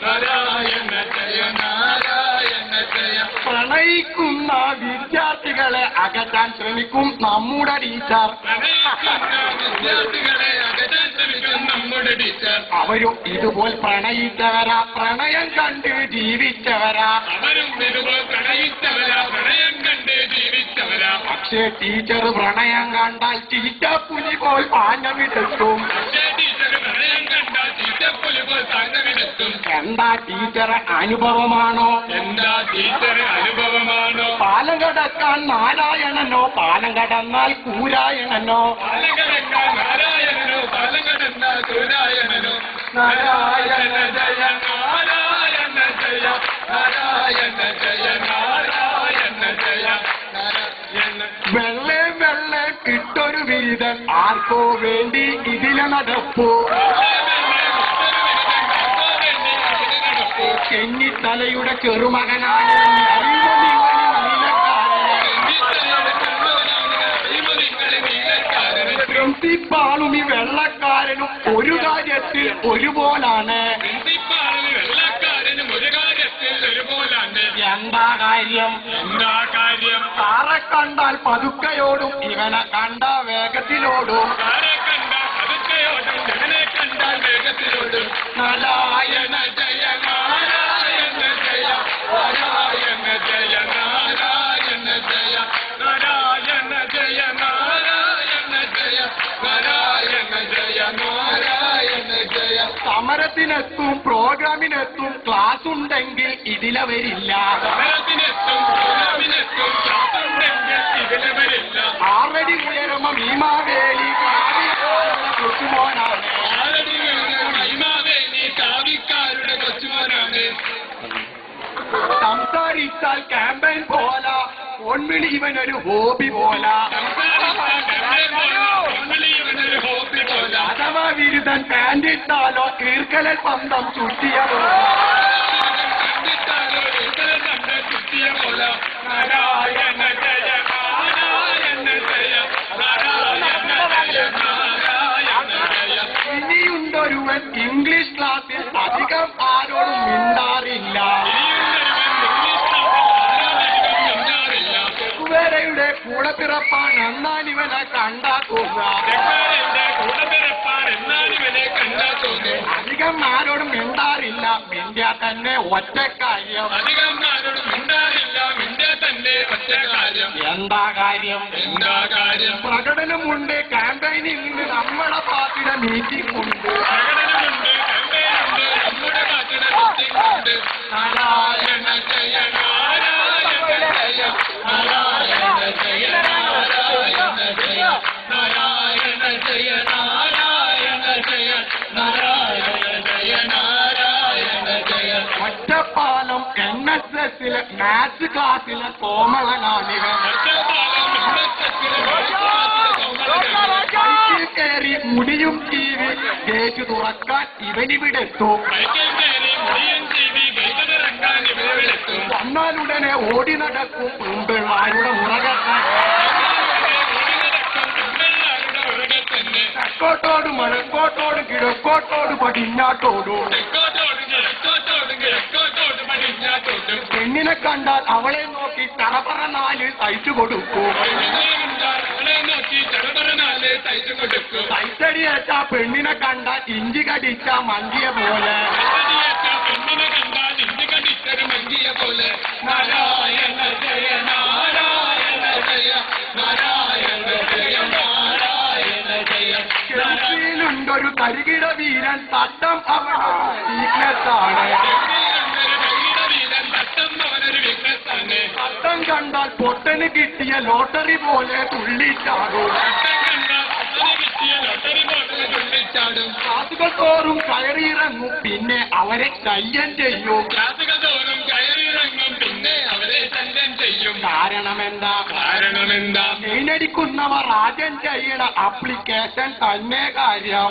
നാരായണ ജയ നാരായണ ജയ. പ്രണയിക്കുന്ന വിദ്യാർത്ഥികളെ അകറ്റാൻ ശ്രമിക്കും നമ്മുടെ ടീച്ചർ. വിദ്യാർത്ഥികളെ അകറ്റാൻ ശ്രമിക്കും നമ്മുടെ ടീച്ചർ. അവരും ഇതുപോൽ പ്രണയിച്ചവരാ, പ്രണയം കണ്ട് ജീവിച്ചവരാ. അവരും ഇതുപോൽ പ്രണയിച്ചവരാ, പ്രണയം കണ്ട് ജീവിച്ചവരാ. പക്ഷേ ടീച്ചർ പ്രണയം കണ്ടാൽ ചീറ്റപ്പുലി പോൽ പാഞ്ഞമിടെത്തും. എന്താ ടീച്ചർ അനുഭവമാണോ? എന്താ ടീച്ചർ അനുഭവമാണോ? പാലം കടക്കാൻ നാരായണനോ, പാലം കടന്നാൽ കൂരായണനോ? പാലം കടക്കാൻ നാരായണനോ, പാലം കടന്നാൽ കൂരായണനോ? നാരായണ ജയ നാരായണ ജയ നാരായണ ജയ നാരായണ ജയ നാരായണ. വെള്ളേ വെള്ളേ കിട്ടൊരു ബിരുദൻ ആർക്കോ വേണ്ടി ഇതിലെ നടപ്പൂ. ചെന്നിത്തലയുടെ ചെറുമകനായ പ്രിൻസിപ്പാളും ഈ വെള്ളക്കാരനും ഒരു കാര്യത്തിൽ ഒരുപോലാണ്. എന്താ കാര്യം? എന്താ കാര്യം? സാറെ കണ്ടാൽ പതുക്കയോടും ഇവനെ കണ്ട വേഗത്തിലോടും. നാരായണ ജയ നാരായണ ജയ നാരായണ ജയ നാരായണ ജയ നാരായണ ജയ നാരായണ ജയ നാരായണ ജയ നാരായണ ജയ. സമരത്തിനെത്തും, പ്രോഗ്രാമിനെത്തും, ക്ലാസ് ഉണ്ടെങ്കിൽ ഇതിലെ വരില്ല. സമരത്തിനെത്തും, പ്രോഗ്രാമിനെത്തും, ക്ലാസ് ഉണ്ടെങ്കിൽ ഇതിലെ വരില്ല. ആറടി ഉയരമ ഭീമാവേലി കൊച്ചുമോനാണ്. കാവിക്കാരുടെ കൊച്ചുമോനാണ്. സംസാരിച്ചാൽ ക്യാമ്പയിൻ പോല, ഫോൺവിളി ഇവനൊരു ഹോബി പോല. അഥവാ വിരുദ്ധൻ പാൻഡിട്ടാലോ കീർക്കലൽ പന്തം ചുറ്റിയ പോലെ. നാരായണ ജയ നാരായണ ജയ നാരായണ ജയ നാരായണ ജയ. ഇനിയുണ്ടൊരുവൻ ഇംഗ്ലീഷ് ക്ലാസ്സിൽ അധികം ആരോടും മിണ്ടാറില്ല. കുവേരയുടെ കൂടെ പിറപ്പാൻ എന്നാൽ ഇവനെ കണ്ടാ തോന്നുക. അധികം ആരോടും മിണ്ടാറില്ല, മിണ്ടിയാ തന്നെ ഒറ്റ കാര്യം. എന്താ കാര്യം? എന്താ കാര്യം? പ്രകടനമുണ്ട്, ക്യാമ്പയിനിൽ നിന്ന് നമ്മുടെ പാർട്ടിയുടെ മീറ്റിംഗ് ഉണ്ട്. നാരായണ ജയ നാരായണ ജയ നാരായണ ജയ നാരായണ ജയ നാരായണ ജയ നാരായണ ജയ നാരായണ ജയ നാരായണ ജയ. ഒറ്റപ്പാലം NSSലെ മാത്സ് ക്ലാസ്സിലെ കോമളനാണിവൻ. കയറി മുടിയും TV ഗേറ്റ് തുറക്കാൻ ഇവനിവിടെത്തും. വന്നാലുടനെ ഓടി നടക്കും പെൺപിള്ളാരുടെ ഉറകക്കാൻ. തെക്കോട്ടോട് മലക്കോട്ടോട് കിഴക്കോട്ടോട് പടിഞ്ഞാട്ടോടും. പെണ്ണിനെ കണ്ടാൽ അവളെ നോക്കി തറപറ 4 തയ്ച്ചു കൊടുക്കും. തൈച്ചടിയേറ്റ പെണ്ണിനെ കണ്ടാൽ ഇഞ്ചി കടിച്ച മന്തിയെ പോലെ. നാരായണ ജയ നാരായണ ജയ നാരായണ ജയ നാരായണ ജയ. ഗൾഫിലുണ്ടൊരു തരികിട വീരൻ, തട്ടം അവനൊരു വീക്ക്നെസ്സാണ്. തട്ടം കണ്ടാൽ പൊട്ടന് കിട്ടിയ ലോട്ടറി പോലെ തുള്ളിച്ചാടും. ക്ലാസുകൾ തോറും കയറിയിറങ്ങും, പിന്നെ അവരെ ശല്യം ചെയ്യും. കാരണമെന്താ? കാരണമെന്താ? ലൈനടിക്കുന്നവർ ആദ്യം ചെയ്യണ ആപ്ലിക്കേഷൻ തന്നെ കാര്യം.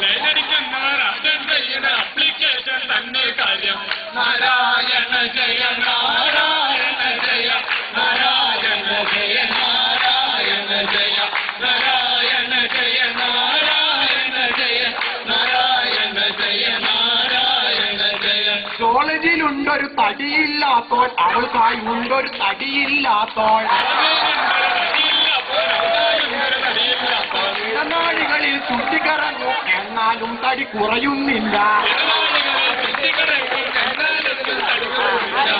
നാരായണ ജയ നാരായണ ജയ നാരായണ ജയ നാരായണ ജയ നാരായണ ജയ നാരായണ ജയ നാരായണ ജയ നാരായണ ജയ. കോളേജിലുണ്ടൊരു തടിയില്ലാത്തോൾ, അവൾക്കായി ഉണ്ടൊരു തടിയില്ലാത്തോൾ. ഇടനാഴികളിൽ ചുറ്റിക്കറങ്ങും, എന്നാലും തടി കുറയുന്നില്ല.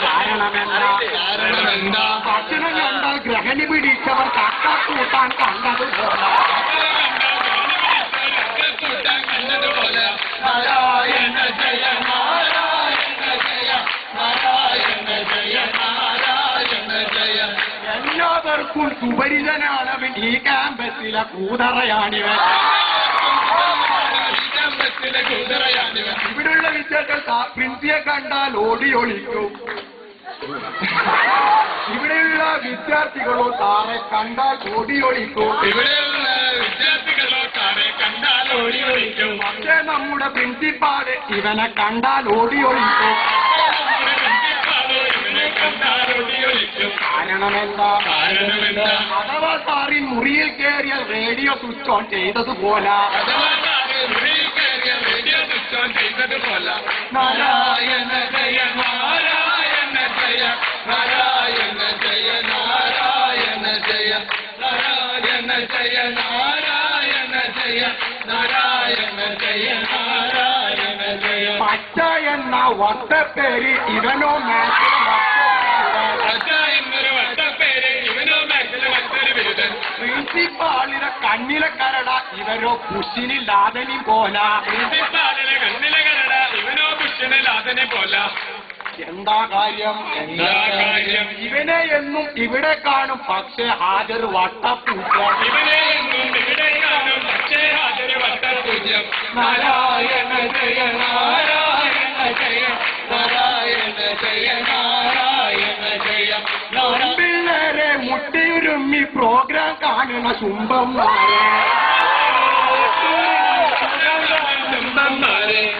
കാരണമെന്താ? ഭക്ഷണം കണ്ടാൽ ഗ്രഹണി പിടിച്ചവർ കക്ക കൂട്ടാൻ കണ്ടതുപോലെ. നാരായണ ജയ നാരായണ ജയ നാരായണ ജയ നാരായണ ജയ. എല്ലാവർക്കും സുപരിചനാണവൻ, ഈ ക്യാമ്പസിലെ കൂതറയാണിവൻ. ഇവിടുള്ള വിദ്യാർത്ഥികൾ പ്രിൻസിയെ കണ്ടാൽ ഓടിയൊളിക്കും. ഇവിടെയുള്ള വിദ്യാർത്ഥികളോ സാറെ കണ്ടാൽ ഓടിയൊളിക്കും. ഇവിടെയുള്ള വിദ്യാർത്ഥികളോ സാറെ കണ്ടാൽ ഓടിയൊളിക്കും. പക്ഷേ നമ്മുടെ പ്രിൻസിപ്പാള് ഇവനെ കണ്ടാൽ ഓടിയൊളിക്കും. കാരണമെന്താ? അഥവാ സാറിൻ മുറിയിൽ കയറിയ റേഡിയോ സ്വിച്ച് ഓൺ ചെയ്തതുപോലെ. നാരായണ ജയ നാരായണ ജയ നാരായണ ജയ നാരായണ ജയ നാരായണ ജയ നാരായണ ജയ നാരായണ ജയ നാരായണ ജയ. പച്ച എന്ന വട്ടപ്പേര് ഇവനോ പ്രിൻസിപ്പാളിനെ കണ്ണിലെ കരട ഇവരോ പുഷിനില്ലാതനി പോല. പ്രിൻസിപ്പാളിനെ കണ്ണിലെ കരട ഇവനോ പുഷിനില്ലാതനി പോല. എന്താ കാര്യം? ഇവനെ എന്നും ഇവിടെ കാണും, പക്ഷേ ഹാജർ വട്ടപ്പൂജ്യം. ഇവനെ എന്നും ഇവിടെ കാണും, പക്ഷേ ഹാജർ വട്ടപ്പൂജ്യം. നാരായണ ജയ നാരായണ ജയ നാരായണ ജയ നാരായണ ജയ. പിള്ളേരെ മുട്ടയുരുമ്മി പ്രോഗ്രാം കാണുന്ന ചുംബന്മാരെ,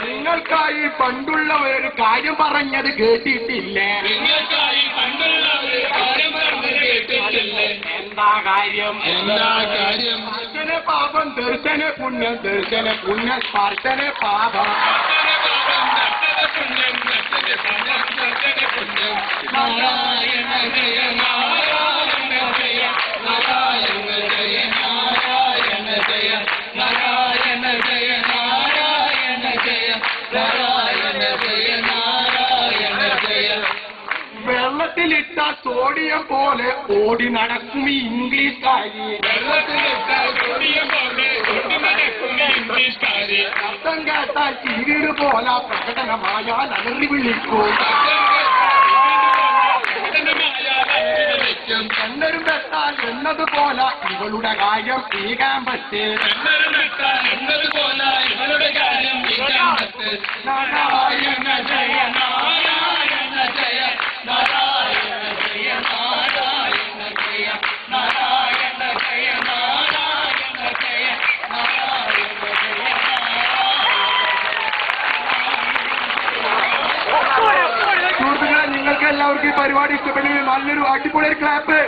നിങ്ങൾക്കായി പണ്ടുള്ള ഒരു കാര്യം പറഞ്ഞത് കേട്ടിട്ടില്ലേ? നിങ്ങൾക്കായി പണ്ടുള്ള ഒരു കാര്യം പറഞ്ഞത് കേട്ടിട്ടില്ലേ? എന്താ കാര്യം? ദർശന പാപം ദർശന പുണ്യം, ദർശന പുണ്യം സ്പർശന പാപം. നാരായണ ജയ നാരായണ ജയ നാരായണ ജയ നാരായണ ജയ നാരായണ ജയ നാരായണ ജയ നാരായണ ജയ നാരായണ ജയ. വെള്ളത്തിലിട്ട സോഡിയം പോലെ ഓടി നടക്കും ഈ ഇംഗ്ലീഷ്കാരി. വെള്ളത്തിലിട്ടാൽ സോഡിയം പോലെ ഓടി നടക്കും ഈ ഇംഗ്ലീഷ്കാരി. ശബ്ദം കേട്ടാൽ ചീരീട് പോലെ പ്രകടനമായാൽ അലറി വിളിക്കും. എന്നൊരു വെട്ടാൽ എന്നതുപോലെ ഇവളുടെ കാര്യം ഈ ക്യാമ്പസിൽ. നാരായണ ജയ നാരായണ ജയ നാരായണ ജയ നാരായണ ജയ നാരായണ ജയ നാരായണ ജയ നാരായണ ജയ നാരായണ. സുഹൃത്തുക്കളെ, നിങ്ങൾക്ക് എല്ലാവർക്കും ഈ പരിപാടി ഇഷ്ടപ്പെടുമെങ്കിൽ നല്ലൊരു അടിപൊളി ക്ലാപ്പ്.